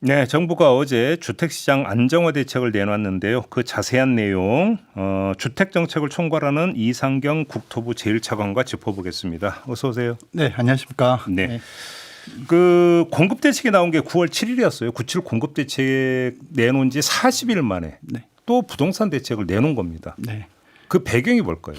네, 정부가 어제 주택시장 안정화 대책을 내놨는데요. 그 자세한 내용 주택정책을 총괄하는 이상경 국토부 제1차관과 짚어보겠습니다. 어서 오세요. 네, 안녕하십니까. 네. 네. 그 공급 대책이 나온 게 9월 7일이었어요. 97 공급 대책 내놓은 지 40일 만에 네. 또 부동산 대책을 내놓은 겁니다. 네. 그 배경이 뭘까요?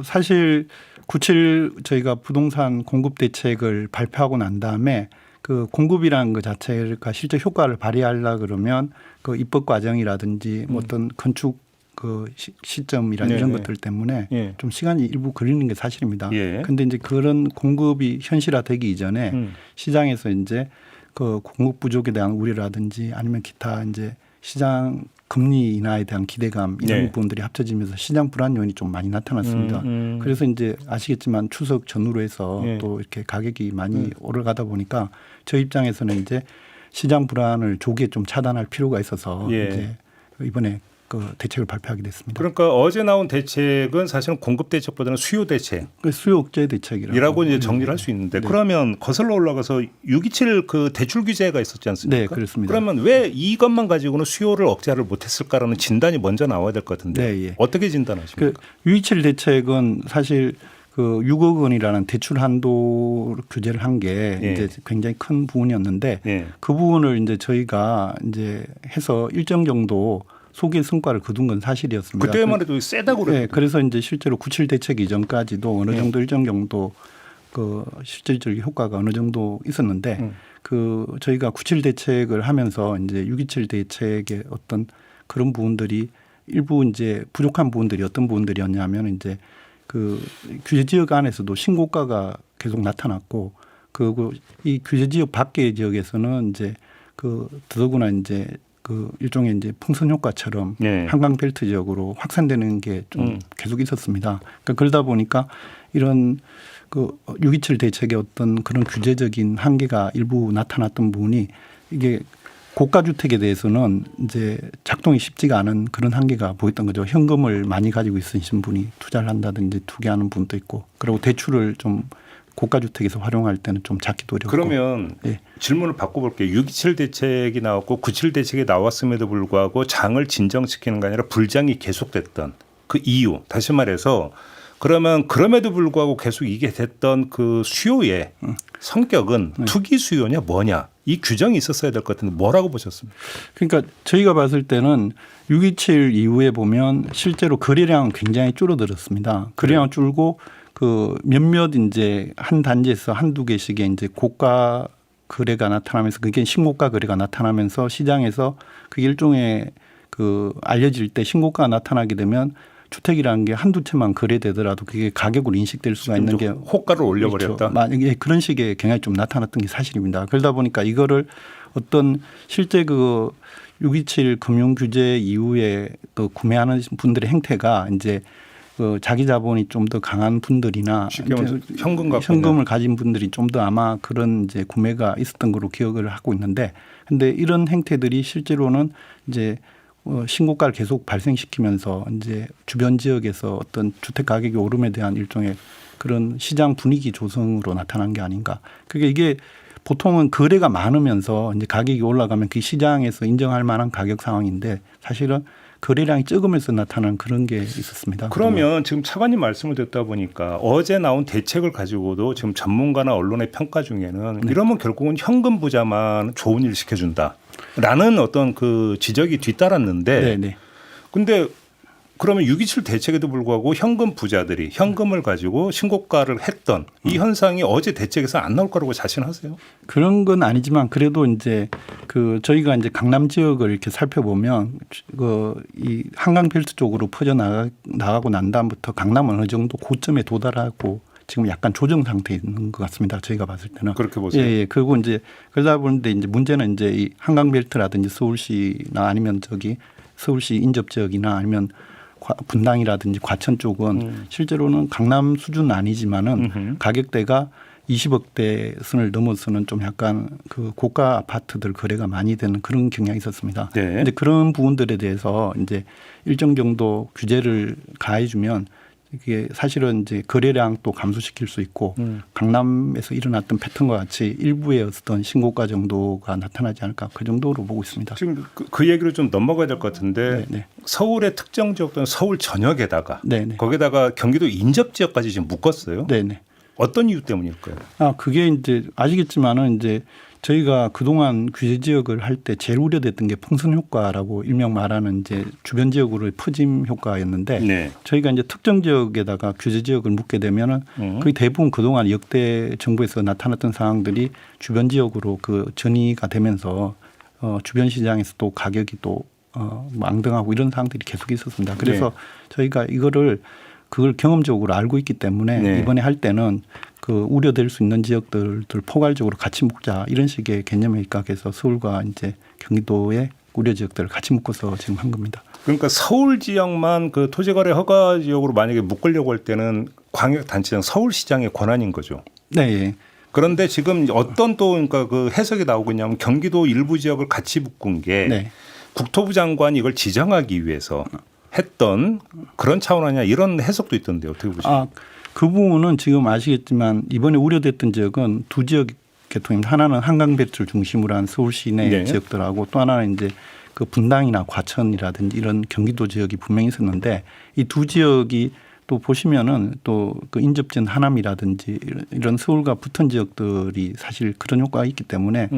사실 97 저희가 부동산 공급 대책을 발표하고 난 다음에 그 공급이라는 것 자체가 실제 효과를 발휘하려 그러면 그 입법 과정이라든지 뭐 어떤 건축 그 시점이라는 이런 것들 때문에 좀 시간이 일부 걸리는 게 사실입니다. 그런데 이제 그런 공급이 현실화되기 이전에 시장에서 이제 그 공급 부족에 대한 우려라든지 아니면 기타 이제 시장 금리 인하에 대한 기대감 이런 부분들이 합쳐지면서 시장 불안 요인이 좀 많이 나타났습니다. 그래서 이제 아시겠지만 추석 전후로 해서 또 이렇게 가격이 많이 오르가다 보니까 저희 입장에서는 이제 시장 불안을 조기에 좀 차단할 필요가 있어서 이제 이번에 그 대책을 발표하게 됐습니다. 그러니까 어제 나온 대책은 사실은 공급 대책보다는 수요 대책, 수요 억제 대책이라고 이제 정리를 할 수 있는데 그러면 거슬러 올라가서 627 그 대출 규제가 있었지 않습니까? 네, 그렇습니다. 그러면 왜 이것만 가지고는 수요를 억제를 못했을까라는 진단이 먼저 나와야 될 것 같은데 네, 어떻게 진단하십니까? 그 627 대책은 사실 그 6억 원이라는 대출 한도 규제를 한 게 이제 굉장히 큰 부분이었는데 그 부분을 이제 저희가 이제 해서 일정 정도 소기의 성과를 거둔 건 사실이었습니다. 그때만 해도 세다고 그랬거든요. 네, 그래서 이제 실제로 97 대책 이전까지도 어느 정도 일정 정도 그 실질적인 효과가 어느 정도 있었는데 그 저희가 97 대책을 하면서 이제 627 대책의 어떤 그런 부분들이 일부 이제 부족한 부분들이 어떤 부분들이었냐면 이제 그 규제 지역 안에서도 신고가가 계속 나타났고 그리고 이 규제 지역 밖의 지역에서는 이제 그 더더구나 이제 그 일종의 이제 풍선 효과처럼 한강 벨트 지역으로 확산되는 게 좀 계속 있었습니다. 그러니까 그러다 보니까 이런 그 627 대책의 어떤 그런 규제적인 한계가 일부 나타났던 부분이 이게 고가 주택에 대해서는 이제 작동이 쉽지가 않은 그런 한계가 보였던 거죠. 현금을 많이 가지고 있으신 분이 투자를 한다든지 투기하는 분도 있고, 그리고 대출을 좀 고가 주택에서 활용할 때는 좀 잡기도 어렵고. 그러면 질문을 바꿔볼게요. 627 대책이 나왔고 97 대책이 나왔음에도 불구하고 장을 진정시키는 게 아니라 불장이 계속됐던 그 이유, 다시 말해서 그러면 그럼에도 불구하고 계속 이게 됐던 그 수요의 성격은 투기 수요냐 뭐냐, 이 규정이 있었어야 될 것 같은데 뭐라고 보셨습니까? 그러니까 저희가 봤을 때는 627 이후에 보면 실제로 거래량은 굉장히 줄어들었습니다. 거래량은 줄고 그 몇몇 이제 한 단지에서 한두 개씩의 이제 고가 거래가 나타나면서 그게 신고가 거래가 나타나면서 시장에서 그게 일종의 그 알려질 때 신고가가 나타나게 되면 주택이라는 게 한두 채만 거래되더라도 그게 가격으로 인식될 수가 있는 게 호가를 올려버렸다. 그렇죠. 만약에 그런 식의 경향이 좀 나타났던 게 사실입니다. 그러다 보니까 이거를 어떤 실제 그 627 금융 규제 이후에 그 구매하는 분들의 행태가 이제 그 자기 자본이 좀 더 강한 분들이나 현금을 가진 분들이 좀 더 아마 그런 이제 구매가 있었던 걸로 기억을 하고 있는데, 근데 이런 행태들이 실제로는 이제 신고가를 계속 발생시키면서 이제 주변 지역에서 어떤 주택 가격이 오름에 대한 일종의 그런 시장 분위기 조성으로 나타난 게 아닌가. 그게 이게 보통은 거래가 많으면서 이제 가격이 올라가면 그 시장에서 인정할 만한 가격 상황인데 사실은 거래량이 적으면서 나타난 그런 게 있었습니다. 그러면 지금 차관님 말씀을 듣다 보니까 어제 나온 대책을 가지고도 지금 전문가나 언론의 평가 중에는 이러면 결국은 현금 부자만 좋은 일 시켜준다라는 어떤 그 지적이 뒤따랐는데 근데 그러면 627 대책에도 불구하고 현금 부자들이 현금을 가지고 신고가를 했던 이 현상이 어제 대책에서 안 나올 거라고 자신하세요? 그런 건 아니지만 그래도 이제 그 저희가 이제 강남 지역을 이렇게 살펴보면 그 이 한강 벨트 쪽으로 퍼져 나가고 난 다음부터 강남은 어느 정도 고점에 도달하고 지금 약간 조정 상태에 있는 것 같습니다. 저희가 봤을 때는. 그렇게 보세요. 그리고 이제 그러다 보는데 이제 문제는 이제 이 한강 벨트라든지 서울시나 아니면 저기 서울시 인접 지역이나 아니면 분당이라든지 과천 쪽은 실제로는 강남 수준은 아니지만은 가격대가 20억대 선을 넘어서는 좀 약간 그 고가 아파트들 거래가 많이 되는 그런 경향이 있었습니다. 그런데 그런 부분들에 대해서 이제 일정 정도 규제를 가해주면 이게 사실은 이제 거래량도 감소시킬 수 있고 강남에서 일어났던 패턴과 같이 일부의 어떤 신고가 정도가 나타나지 않을까 그 정도로 보고 있습니다. 지금 그 얘기로 좀 넘어가야 될 것 같은데 네네. 서울의 특정 지역 또는 서울 전역에다가 네네. 거기다가 경기도 인접 지역까지 지금 묶었어요. 네네. 어떤 이유 때문일까요? 그게 이제 아시겠지만은 이제 저희가 그동안 규제 지역을 할 때 제일 우려됐던 게 풍선 효과라고 일명 말하는 이제 주변 지역으로의 퍼짐 효과였는데 네. 저희가 이제 특정 지역에다가 규제 지역을 묶게 되면은 거의 대부분 그동안 역대 정부에서 나타났던 상황들이 주변 지역으로 그 전이가 되면서 주변 시장에서 또 가격이 또 앙등하고 이런 상황들이 계속 있었습니다. 그래서 저희가 그걸 경험적으로 알고 있기 때문에 이번에 할 때는 그 우려될 수 있는 지역들을 포괄적으로 같이 묶자 이런 식의 개념에 입각해서 서울과 이제 경기도의 우려 지역들을 같이 묶어서 지금 한 겁니다. 그러니까 서울 지역만 그 토지거래 허가 지역으로 만약에 묶으려고 할 때는 광역단체장 서울시장의 권한인 거죠. 네. 예. 그런데 지금 어떤 또 그러니까 그 해석이 나오고 있냐면 경기도 일부 지역을 같이 묶은 게 국토부 장관이 이걸 지정하기 위해서 했던 그런 차원 아니냐 이런 해석도 있던데요. 어떻게 보십니까? 그 부분은 지금 아시겠지만 이번에 우려됐던 지역은 두 지역 계통입니다. 하나는 한강벨트를 중심으로 한 서울 시내 지역들하고 또 하나는 이제 그 분당이나 과천이라든지 이런 경기도 지역이 분명히 있었는데 이 두 지역이 또 보시면은 또 그 인접지연 하남이라든지 이런 서울과 붙은 지역들이 사실 그런 효과가 있기 때문에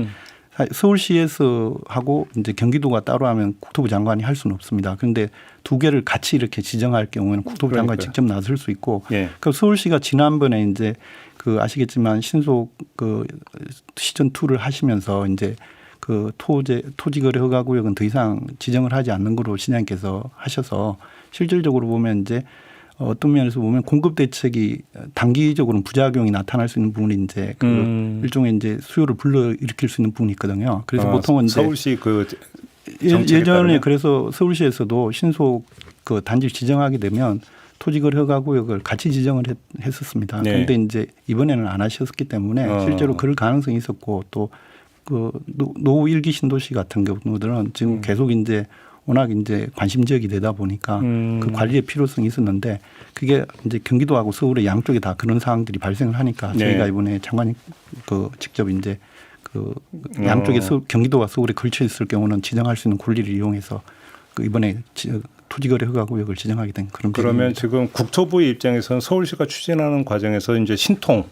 서울시에서 하고 이제 경기도가 따로 하면 국토부 장관이 할 수는 없습니다. 그런데 두 개를 같이 이렇게 지정할 경우에는 국토부 장관이 직접 나설 수 있고, 그 서울시가 지난번에 이제 그 아시겠지만 신속 그 시전 2를 하시면서 이제 그 토지거래 허가구역은 더 이상 지정을 하지 않는 거로 시장님께서 하셔서 실질적으로 보면 이제 어떤 면에서 보면 공급 대책이 단기적으로는 부작용이 나타날 수 있는 부분이 이제 그 일종의 이제 수요를 불러일으킬 수 있는 부분이 있거든요. 그래서 보통은 이제 서울시 그 예전에 그래서 서울시에서도 신속 그 단지 지정하게 되면 토지거래 허가구역을 같이 지정을 했었습니다. 그런데 이제 이번에는 안 하셨기 때문에 실제로 그럴 가능성이 있었고 또 그 노후 일기 신도시 같은 경우들은 지금 계속 이제 워낙 이제 관심 지역이 되다 보니까 그 관리의 필요성이 있었는데 그게 이제 경기도하고 서울의 양쪽에 다 그런 상황들이 발생을 하니까 저희가 이번에 장관이 그 직접 이제 그 양쪽에 경기도와 서울에 걸쳐 있을 경우는 지정할 수 있는 권리를 이용해서 그 이번에 토지거래 허가구역을 지정하게 된 그런. 그러면 지금 국토부의 입장에서는 서울시가 추진하는 과정에서 이제 신통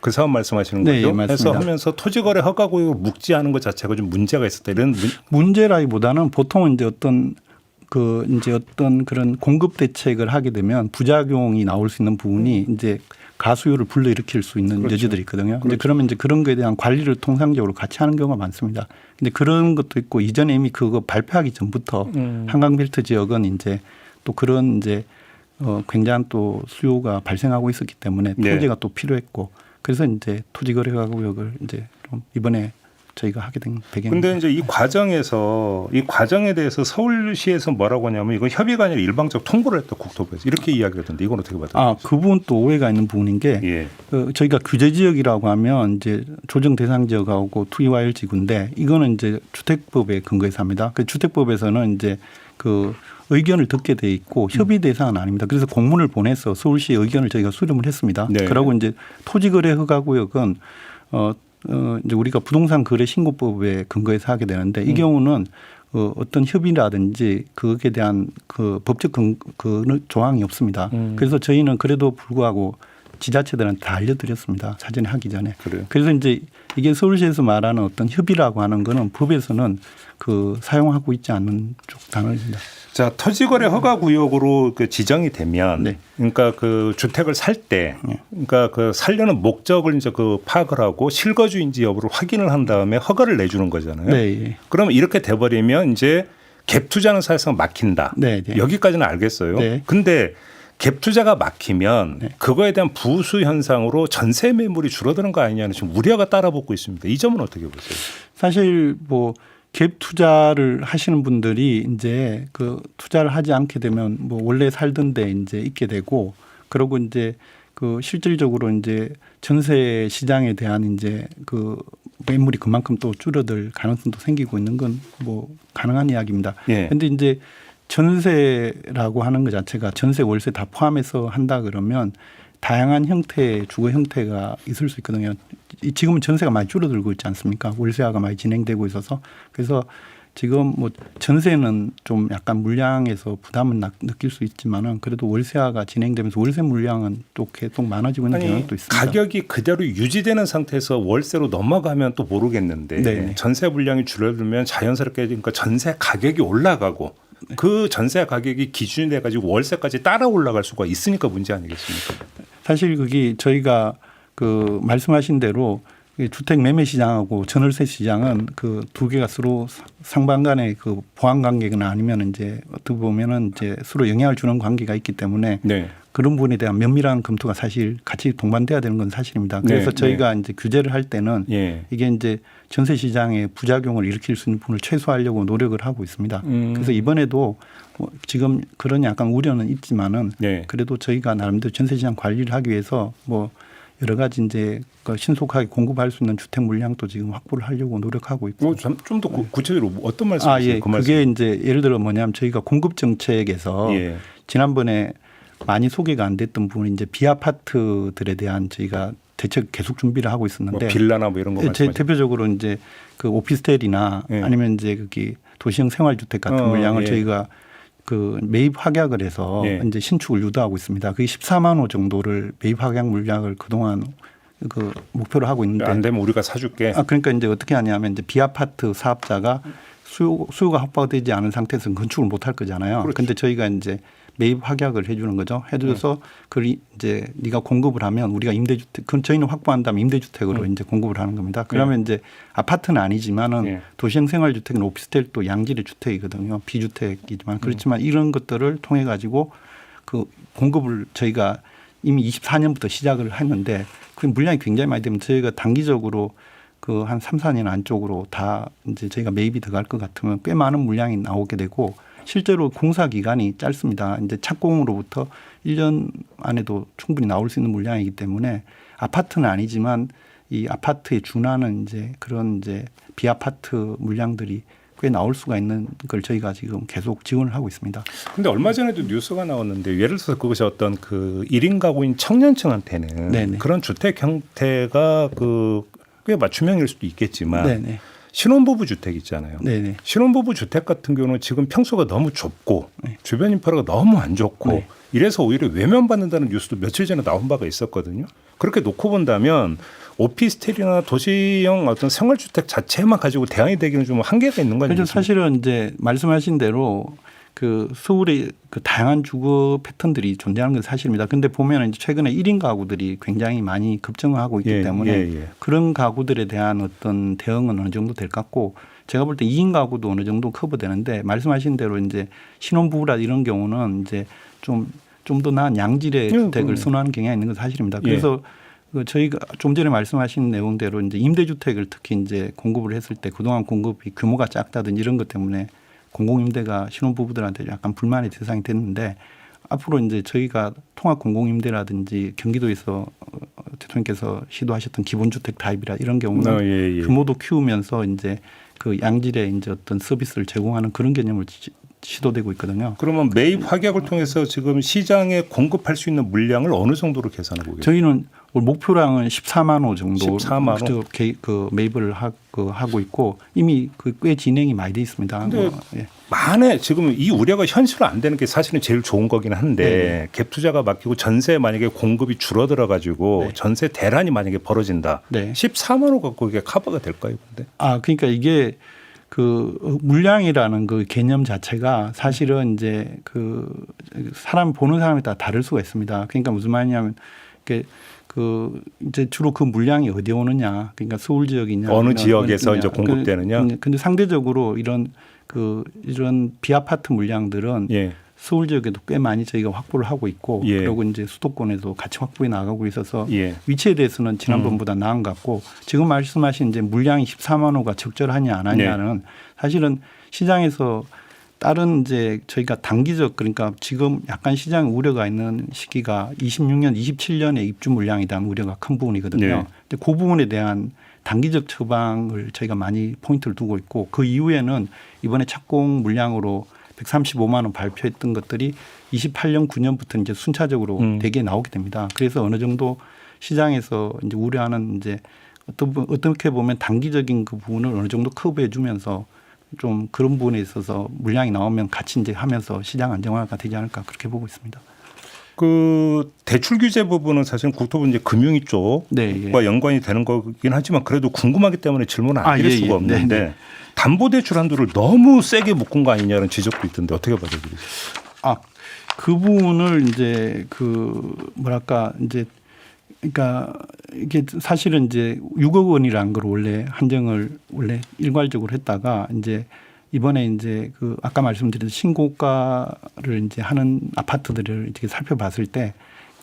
그 사업 말씀하시는 거죠? 맞습니다. 해서 하면서 토지거래 허가구역을 묵지 않은 것 자체가 좀 문제가 있었다 이런 문제라기보다는 보통은 이제 어떤 그런 공급 대책을 하게 되면 부작용이 나올 수 있는 부분이 이제 가수요를 불러일으킬 수 있는 여지들이 있거든요. 이제 그러면 이제 그런 거에 대한 관리를 통상적으로 같이 하는 경우가 많습니다. 근데 그런 것도 있고 이전에 이미 그거 발표하기 전부터 한강벨트 지역은 이제 또 그런 이제 굉장한 또 수요가 발생하고 있었기 때문에 토지가 또 필요했고 그래서 이제 토지거래구역을 이제 좀 이번에 저희가 하게 된 배경입니다. 그런데 이제 이 과정에 대해서 서울시에서 뭐라고 하냐면 이건 협의가 아니라 일방적 통보를 했다 국토부에서 이렇게 이야기하던데 이건 어떻게 받아요? 그 부분 또 오해가 있는 부분인 게 저희가 규제 지역이라고 하면 이제 조정 대상 지역하고 투기와일 지구인데 이거는 이제 주택법에 근거해서 합니다. 그 주택법에서는 이제 그 의견을 듣게 돼 있고 협의 대상은 아닙니다. 그래서 공문을 보내서 서울시의 의견을 저희가 수렴을 했습니다. 그러고 이제 토지거래 허가구역은 이제 우리가 부동산 거래 신고법에 근거해서 하게 되는데 이 경우는 어떤 협의라든지 그것에 대한 그 법적 그 조항이 없습니다. 그래서 저희는 그래도 불구하고 지자체들한테 다 알려드렸습니다. 사전에 하기 전에. 그래서 이제 이게 서울시에서 말하는 어떤 협의라고 하는 거는 법에서는 그 사용하고 있지 않는 쪽 단어입니다. 자, 토지거래 허가구역으로 그 지정이 되면, 그러니까 그 주택을 살 때, 그러니까 그 살려는 목적을 이제 그 파악을 하고 실거주인지 여부를 확인을 한 다음에 허가를 내주는 거잖아요. 그러면 이렇게 돼버리면 이제 갭 투자는 사실상 막힌다. 여기까지는 알겠어요. 근데 갭 투자가 막히면 그거에 대한 부수 현상으로 전세 매물이 줄어드는 거 아니냐는 지금 우려가 따라붙고 있습니다. 이 점은 어떻게 보세요? 사실 뭐 갭 투자를 하시는 분들이 이제 그 투자를 하지 않게 되면 뭐 원래 살던 데 이제 있게 되고 그러고 이제 그 실질적으로 이제 전세 시장에 대한 이제 그 매물이 그만큼 또 줄어들 가능성도 생기고 있는 건 뭐 가능한 이야기입니다. 그런데 이제 전세라고 하는 것 자체가 전세 월세 다 포함해서 한다 그러면 다양한 형태의 주거 형태가 있을 수 있거든요. 지금은 전세가 많이 줄어들고 있지 않습니까? 월세화가 많이 진행되고 있어서 그래서 지금 뭐 전세는 좀 약간 물량에서 부담을 느낄 수 있지만은 그래도 월세화가 진행되면서 월세 물량은 또 계속 많아지고 있는 경향도 있습니다. 가격이 그대로 유지되는 상태에서 월세로 넘어가면 또 모르겠는데 네네. 전세 물량이 줄어들면 자연스럽게 그러니까 전세 가격이 올라가고 그 전세 가격이 기준이 돼가지고 월세까지 따라 올라갈 수가 있으니까 문제 아니겠습니까? 사실 그게 저희가 그 말씀하신 대로 주택 매매 시장하고 전월세 시장은 그 두 개가 서로 상반간의 그 보완 관계거나 아니면 이제 어떻게 보면은 이제 서로 영향을 주는 관계가 있기 때문에 네. 그런 부분에 대한 면밀한 검토가 사실 같이 동반돼야 되는 건 사실입니다. 그래서 네, 저희가 이제 규제를 할 때는 예. 이게 이제 전세 시장의 부작용을 일으킬 수 있는 부분을 최소화하려고 노력을 하고 있습니다. 그래서 이번에도 뭐 지금 그런 약간 우려는 있지만은 네. 그래도 저희가 나름대로 전세 시장 관리를 하기 위해서 뭐 여러 가지 이제 신속하게 공급할 수 있는 주택 물량도 지금 확보를 하려고 노력하고 있고. 좀 더 구체적으로 어떤 말씀이세요? 예. 그 말씀. 그게 이제 예를 들어 뭐냐면 저희가 공급 정책에서 예. 지난번에 많이 소개가 안 됐던 부분이 이제 비아파트들에 대한 저희가 대책 계속 준비를 하고 있었는데 뭐 빌라나 뭐 이런 거 말씀하시죠? 대표적으로 이제 그 오피스텔이나 예. 아니면 이제 거기 도시형 생활주택 같은 물량을 예. 저희가 그 매입 확약을 해서 예. 이제 신축을 유도하고 있습니다. 그게 14만 호 정도를 매입 확약 물량을 그동안 그 목표로 하고 있는데 안 되면 우리가 사줄게. 그러니까 이제 어떻게 하냐면 이제 비아파트 사업자가 수요가 확보되지 않은 상태에서는 건축을 못 할 거잖아요. 그렇죠. 그런데 저희가 이제 매입 확약을 해주는 거죠. 해줘서 그걸 이제 네가 공급을 하면 우리가 임대주택, 그건 저희는 확보한 다음에 임대주택으로 이제 공급을 하는 겁니다. 그러면 이제 아파트는 아니지만은 예. 도시형 생활주택은 오피스텔도 양질의 주택이거든요. 비주택이지만 그렇지만 이런 것들을 통해 가지고 그 공급을 저희가 이미 24년부터 시작을 했는데 그 물량이 굉장히 많이 되면 저희가 단기적으로 그 한 3, 4년 안쪽으로 다 이제 저희가 매입이 들어갈 것 같으면 꽤 많은 물량이 나오게 되고 실제로 공사 기간이 짧습니다. 이제 착공으로부터 1년 안에도 충분히 나올 수 있는 물량이기 때문에 아파트는 아니지만 이 아파트에 준하는 이제 그런 이제 비아파트 물량들이 꽤 나올 수가 있는 걸 저희가 지금 계속 지원을 하고 있습니다. 근데 얼마 전에도 뉴스가 나왔는데 예를 들어서 그것이 어떤 그 1인 가구인 청년층한테는 네네. 그런 주택 형태가 그 꽤 맞춤형일 수도 있겠지만 네네. 신혼부부 주택 있잖아요. 네네. 신혼부부 주택 같은 경우는 지금 평수가 너무 좁고 네. 주변 인프라가 너무 안 좋고 네. 이래서 오히려 외면받는다는 뉴스도 며칠 전에 나온 바가 있었거든요. 그렇게 놓고 본다면 오피스텔이나 도시형 어떤 생활주택 자체만 가지고 대안이 되기는 좀 한계가 있는 거 아니겠습니까? 그래서 사실은 이제 말씀하신 대로 그 서울의 그 다양한 주거 패턴들이 존재하는 건 사실입니다. 그런데 보면 이제 최근에 1인 가구들이 굉장히 많이 급증하고 있기 때문에 그런 가구들에 대한 어떤 대응은 어느 정도 될 것 같고 제가 볼 때 2인 가구도 어느 정도 커버되는데 말씀하신 대로 이제 신혼부부라 이런 경우는 이제 좀 더 나은 양질의 주택을 선호하는 경향이 있는 건 사실입니다. 그래서 저희가 좀 전에 말씀하신 내용대로 이제 임대주택을 특히 이제 공급을 했을 때 그동안 공급이 규모가 작다든지 이런 것 때문에 공공임대가 신혼부부들한테 약간 불만의 대상이 됐는데 앞으로 이제 저희가 통합 공공임대라든지 경기도에서 대통령께서 시도하셨던 기본주택 타입이라 이런 경우는 규모도 키우면서 이제 그 양질의 이제 어떤 서비스를 제공하는 그런 개념을 시도되고 있거든요. 그러면 매입 확약을 통해서 지금 시장에 공급할 수 있는 물량을 어느 정도로 계산하고 계세요? 저희는 목표량은 14만 호 정도 14만 호? 그 매입을 하고 있고 이미 꽤 진행이 많이 돼 있습니다. 근데 만에 지금 이 우려가 현실화 안 되는 게 사실은 제일 좋은 거긴 한데 갭 투자가 막히고 전세 만약에 공급이 줄어들어 가지고 전세 대란이 만약에 벌어진다. 14만 호 갖고 이게 커버가 될까요? 근데? 그러니까 이게 그 물량이라는 그 개념 자체가 사실은 이제 그 사람 보는 사람에 따라 다를 수가 있습니다. 그러니까 무슨 말이냐면 그 이제 주로 그 물량이 어디에 오느냐, 그러니까 서울 지역이냐, 어느 지역에서 이제 공급되느냐. 근데 상대적으로 이런 비아파트 물량들은 서울 지역에도 꽤 많이 저희가 확보를 하고 있고 그리고 이제 수도권에도 같이 확보해 나가고 있어서 위치에 대해서는 지난번보다 나은 것 같고 지금 말씀하신 이제 물량이 14만 호가 적절하냐 안 하냐는 사실은 시장에서 다른 이제 저희가 단기적 그러니까 지금 약간 시장 우려가 있는 시기가 26년, 27년에 입주 물량이라는 우려가 큰 부분이거든요. 근데 그 부분에 대한 단기적 처방을 저희가 많이 포인트를 두고 있고 그 이후에는 이번에 착공 물량으로 135만 원 발표했던 것들이 28년, 9년부터 이제 순차적으로 대개 나오게 됩니다. 그래서 어느 정도 시장에서 이제 우려하는 이제 어떻게 보면 단기적인 그 부분을 어느 정도 커브해 주면서 좀 그런 부분에 있어서 물량이 나오면 같이 이제 하면서 시장 안정화가 되지 않을까 그렇게 보고 있습니다. 그 대출 규제 부분은 사실 국토부 이제 금융위 쪽과 네, 연관이 되는 거긴 하지만 그래도 궁금하기 때문에 질문을 안 드릴 수가 없는데 네. 담보대출 한도를 너무 세게 묶은 거 아니냐는 지적도 있던데 어떻게 받아들이세요? 그 부분을 이제 그 뭐랄까 이제 그러니까 이게 사실은 이제 6억 원이라는 걸 원래 한정을 원래 일괄적으로 했다가 이제 이번에 이제 그 아까 말씀드린 신고가를 이제 하는 아파트들을 이렇게 살펴봤을 때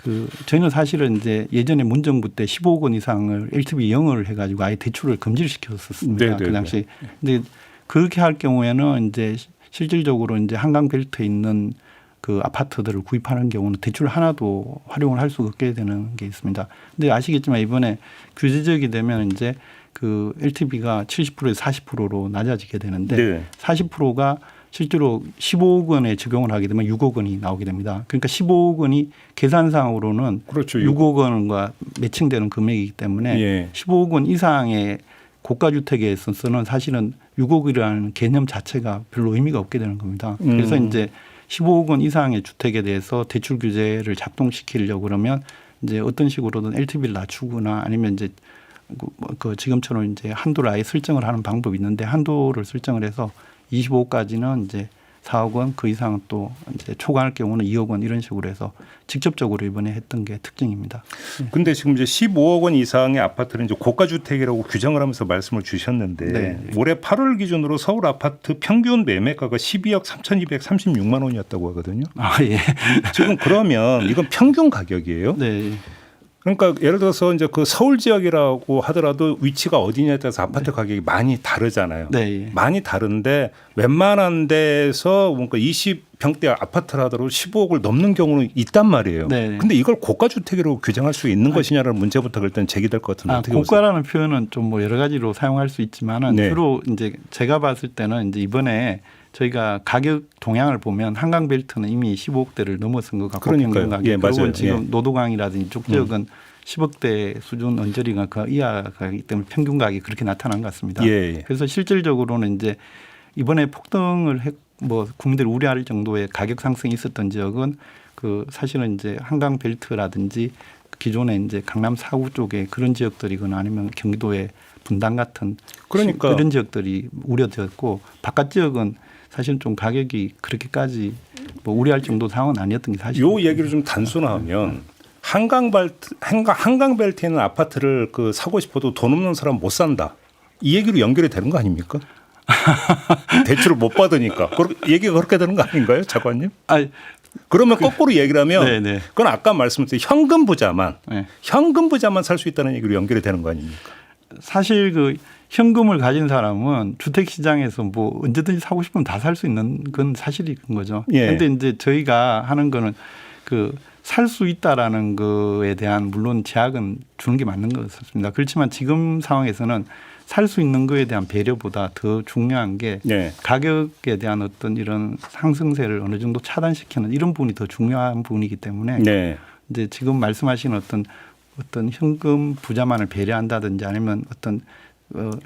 그 저희는 사실은 이제 예전에 문정부 때 15억 원 이상을 LTV 0을 해가지고 아예 대출을 금지를 시켰었습니다. 네네네. 그 당시. 근데 그렇게 할 경우에는 이제 실질적으로 이제 한강 벨트에 있는 그 아파트들을 구입하는 경우는 대출 하나도 활용을 할 수 없게 되는 게 있습니다. 근데 아시겠지만 이번에 규제적이 되면 이제 그 LTV가 70%에서 40%로 낮아지게 되는데 네. 40%가 실제로 15억 원에 적용을 하게 되면 6억 원이 나오게 됩니다. 그러니까 15억 원이 계산상으로는 그렇죠. 6억 원과 매칭되는 금액이기 때문에 예. 15억 원 이상의 고가 주택에 있어서는 사실은 6억이라는 개념 자체가 별로 의미가 없게 되는 겁니다. 그래서 이제 15억 원 이상의 주택에 대해서 대출 규제를 작동시키려고 그러면 이제 어떤 식으로든 LTV를 낮추거나 아니면 이제 그 지금처럼 이제 한도를 아예 설정을 하는 방법이 있는데 한도를 설정을 해서 25억까지는 이제 4억 원 그 이상 또 이제 초과할 경우는 2억 원 이런 식으로 해서 직접적으로 이번에 했던 게 특징입니다. 근데 지금 이제 15억 원 이상의 아파트는 이제 고가 주택이라고 규정을 하면서 말씀을 주셨는데 네. 올해 8월 기준으로 서울 아파트 평균 매매가가 12억 3,236만 원이었다고 하거든요. 아, 예. 지금 그러면 이건 평균 가격이에요. 네. 그러니까 예를 들어서 이제 그 서울 지역이라고 하더라도 위치가 어디냐에 따라서 아파트 가격이 많이 다르잖아요. 네. 많이 다른데 웬만한 데서 뭔가 20평대 아파트를 하더라도 15억을 넘는 경우는 있단 말이에요. 네. 근데 이걸 고가 주택으로 규정할 수 있는 것이냐라는 문제부터 일단 제기될 것 같은데 어떻게 보세요? 고가라는 표현은 좀 뭐 여러 가지로 사용할 수 있지만은 네. 주로 이제 제가 봤을 때는 이제 이번에 저희가 가격 동향을 보면 한강 벨트는 이미 15억대를 넘어선 것 같고 그러니까요. 평균 가격. 예, 그리고 맞아요. 지금 예. 노도강이라든지 이쪽 지역은 10억대 수준 언저리가 그 이하이기 때문에 평균 가격이 그렇게 나타난 것 같습니다. 예. 그래서 실질적으로는 이제 이번에 폭등을 뭐 국민들이 우려할 정도의 가격 상승이 있었던 지역은 그 사실은 이제 한강 벨트라든지 기존에 이제 강남 사구 쪽에 그런 지역들이거나 아니면 경기도의 분당 같은 그러니까. 그런 지역들이 우려되었고 바깥 지역은 사실 좀 가격이 그렇게까지 뭐 우려할 정도 상황은 아니었던 게 사실입니다. 요 얘기를 좀 단순화하면 한강 벨트에 있는 아파트를 그 사고 싶어도 돈 없는 사람 못 산다. 이 얘기로 연결이 되는 거 아닙니까? 대출을 못 받으니까. 얘기가 그렇게 되는 거 아닌가요, 장관님? 그러면 거꾸로 얘기를 하면 네네. 그건 아까 말씀드린 현금 부자만 네. 살 수 있다는 얘기로 연결이 되는 거 아닙니까? 사실 그 현금을 가진 사람은 주택 시장에서 뭐 언제든지 사고 싶으면 다 살 수 있는 건 사실인 거죠. 그런데 예. 이제 저희가 하는 거는 그 살 수 있다라는 거에 대한 물론 제약은 주는 게 맞는 것 같습니다. 그렇지만 지금 상황에서는 살 수 있는 거에 대한 배려보다 더 중요한 게 네. 가격에 대한 어떤 이런 상승세를 어느 정도 차단시키는 이런 부분이 더 중요한 부분이기 때문에 네. 이제 지금 말씀하신 어떤 현금 부자만을 배려한다든지 아니면 어떤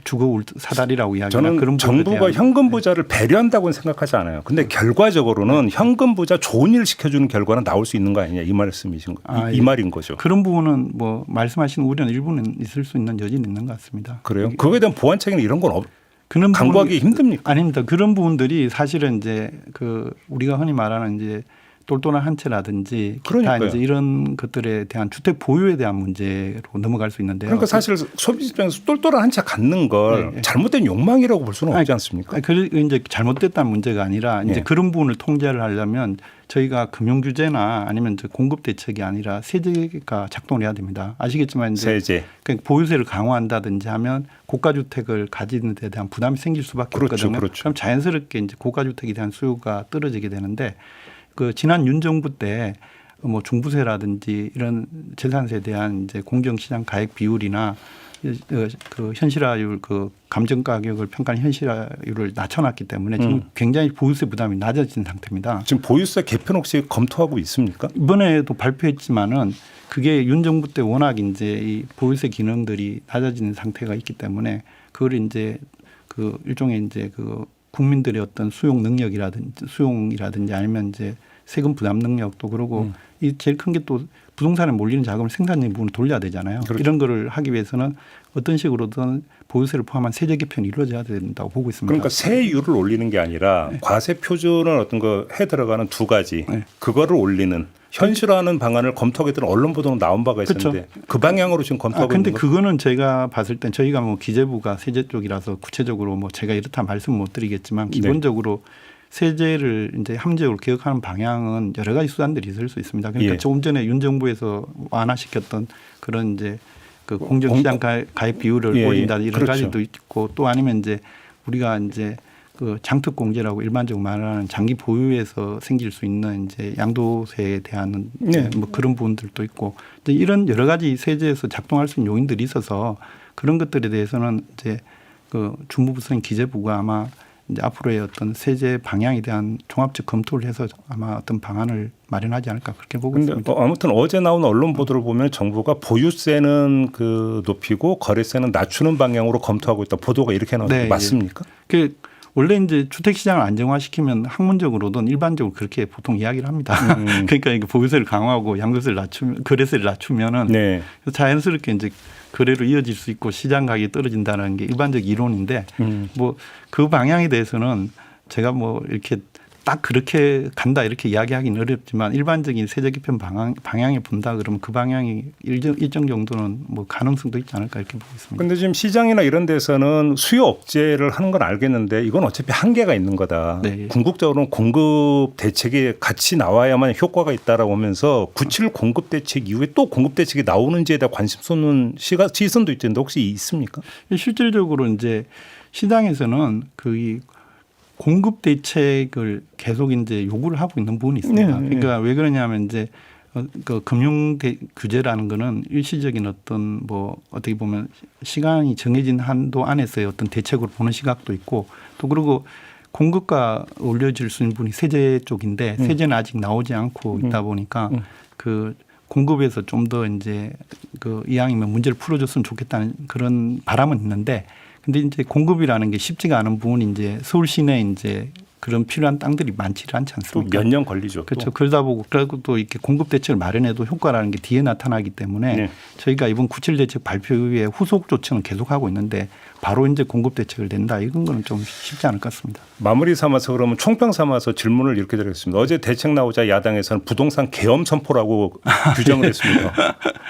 주거 사다리라고 이야기하는 저는 그런 정부가 현금 부자를 배려한다고는 생각하지 않아요. 근데 결과적으로는 현금 부자 좋은 일 시켜주는 결과는 나올 수 있는 거 아니냐 이 말씀이신 거, 이 말인 거죠. 그런 부분은 뭐 말씀하신 우려는 일부는 있을 수 있는 여지는 있는 것 같습니다. 그래요? 그거에 대한 보완책이나 이런 건 그런 강구하기 힘듭니까? 아닙니다. 그런 부분들이 사실은 이제 그 우리가 흔히 말하는 이제 똘똘한 한 채라든지 기타 그러니까요. 이제 이런 것들에 대한 주택 보유에 대한 문제로 넘어갈 수 있는데요. 그러니까 사실 소비 입장에서 똘똘한 한 채 갖는 걸 네. 잘못된 욕망이라고 볼 수는 없지 않습니까? 그 이제 잘못됐다는 문제가 아니라 이제 네. 그런 부분을 통제를 하려면 저희가 금융 규제나 아니면 공급 대책이 아니라 세제가 작동을 해야 됩니다. 아시겠지만 이제 세제. 그러니까 보유세를 강화한다든지 하면 고가 주택을 가지는 데 대한 부담이 생길 수밖에 그렇죠, 없거든요. 그렇죠. 그럼 자연스럽게 이제 고가 주택에 대한 수요가 떨어지게 되는데 그 지난 윤 정부 때 뭐 중부세라든지 이런 재산세에 대한 이제 공정시장 가액 비율이나 그 현실화율 그 감정 가격을 평가하는 현실화율을 낮춰놨기 때문에 지금 굉장히 보유세 부담이 낮아진 상태입니다. 지금 보유세 개편 혹시 검토하고 있습니까? 이번에도 발표했지만은 그게 윤 정부 때 워낙 이제 이 보유세 기능들이 낮아지는 상태가 있기 때문에 그걸 이제 그 일종의 이제 그 국민들의 어떤 수용이라든지 아니면 이제 세금 부담 능력도 그러고 이 제일 큰 게 또 부동산에 몰리는 자금을 생산적인 부분을 돌려야 되잖아요. 그렇죠. 이런 거를 하기 위해서는 어떤 식으로든 보유세를 포함한 세제 개편이 이루어져야 된다고 보고 있습니다. 그러니까 세율을 올리는 게 아니라 과세 표준을 어떤 거 해 들어가는 두 가지 그거를 올리는 현실화하는 방안을 검토하겠다는 언론 보도는 나온 바가 있었는데 그 방향으로 지금 검토하고 근데 있는 그거는 제가 봤을 땐 저희가 뭐 기재부가 세제 쪽이라서 구체적으로 뭐 제가 이렇다 말씀 못 드리겠지만 기본적으로 세제를 이제 함재적으로 개혁하는 방향은 여러 가지 수단들이 있을 수 있습니다. 그러니까 조금 전에 윤 정부에서 완화시켰던 그런 이제 그 공정시장 가입 비율을 올린다 이런 그렇죠. 가지도 있고 또 아니면 이제 우리가 이제 그 장특공제라고 일반적으로 말하는 장기 보유에서 생길 수 있는 이제 양도세에 대한 뭐 그런 부분들도 있고 이제 이런 여러 가지 세제에서 작동할 수 있는 요인들이 있어서 그런 것들에 대해서는 이제 그 주무부처인 기재부가 아마 이제 앞으로의 어떤 세제 방향에 대한 종합적 검토를 해서 아마 어떤 방안을 마련하지 않을까 그렇게 보고 있습니다. 아무튼 어제 나온 언론 보도를 보면 정부가 보유세는 그 높이고 거래세는 낮추는 방향으로 검토하고 있다. 보도가 이렇게 나왔는데 맞습니까? 그 원래 이제 주택 시장을 안정화시키면 학문적으로든 일반적으로 그렇게 보통 이야기를 합니다. 그러니까 이게 보유세를 강화하고 양도세를 낮추면 거래세를 낮추면은 자연스럽게 이제 거래로 이어질 수 있고 시장 가격이 떨어진다는 게 일반적 이론인데 뭐 그 방향에 대해서는 제가 뭐 이렇게 딱 그렇게 간다 이렇게 이야기하기는 어렵지만 일반적인 세제 개편 방향에 본다 그러면 그 방향이 일정 정도는 뭐 가능성도 있지 않을까 이렇게 보고 있습니다. 그런데 지금 시장이나 이런 데서는 수요 억제를 하는 건 알겠는데 이건 어차피 한계가 있는 거다. 궁극적으로는 공급 대책이 같이 나와야만 효과가 있다라고 하면서 97 공급 대책 이후에 또 공급 대책이 나오는지에 대한 관심 쏟는 시선도 있던데 혹시 있습니까? 실질적으로 이제 시장에서는 그 공급 대책을 계속 이제 요구를 하고 있는 부분이 있습니다. 그러니까 왜 그러냐면 이제 그 금융 규제라는 거는 일시적인 어떤 뭐 어떻게 보면 시간이 정해진 한도 안에서의 어떤 대책으로 보는 시각도 있고 또 그리고 공급가 올려줄 수 있는 부분이 세제 쪽인데 세제는 아직 나오지 않고 있다 보니까 그 공급에서 좀 더 이제 그 이왕이면 문제를 풀어줬으면 좋겠다는 그런 바람은 있는데 근데 이제 공급이라는 게 쉽지가 않은 부분이 이제 서울 시내에 이제 그런 필요한 땅들이 많지를 않지 않습니까? 또 몇 년 걸리죠. 그렇죠. 그러다 보고 그리고 또 이렇게 공급 대책을 마련해도 효과라는 게 뒤에 나타나기 때문에 저희가 이번 97 대책 발표 이후에 후속 조치는 계속하고 있는데 바로 이제 공급 대책을 낸다 이런 거는 좀 쉽지 않을 것 같습니다. 마무리 삼아서 그러면 총평 삼아서 질문을 이렇게 드리겠습니다. 어제 대책 나오자 야당에서는 부동산 계엄 선포라고 규정을 했습니다.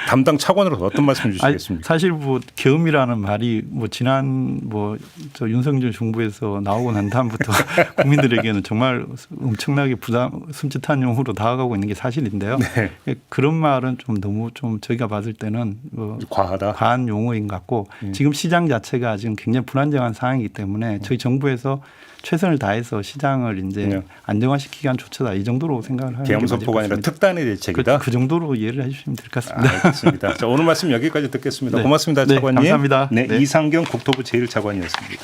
담당 차관으로서 어떤 말씀 주시겠습니까? 사실 뭐 계엄이라는 말이 뭐 지난 뭐 저 윤석열 정부에서 나오고 난 다음부터 국민들에게는 정말 엄청나게 숨짓한 용어로 다가가고 있는 게 사실인데요. 그런 말은 좀 너무 좀 저희가 봤을 때는 뭐 과한 용어인 것 같고 지금 시장 자체가 지금 굉장히 불안정한 상황이기 때문에 저희 정부에서 최선을 다해서 시장을 이제 안정화시키기 위한 조처다 이 정도로 생각을 하는 계엄 선포가 아니라 특단의 대책이다. 그 정도로 이해를 해주시면 될 것 같습니다. 알겠습니다. 자, 오늘 말씀 여기까지 듣겠습니다. 고맙습니다, 차관님. 감사합니다. 이상경 국토부 제1차관이었습니다.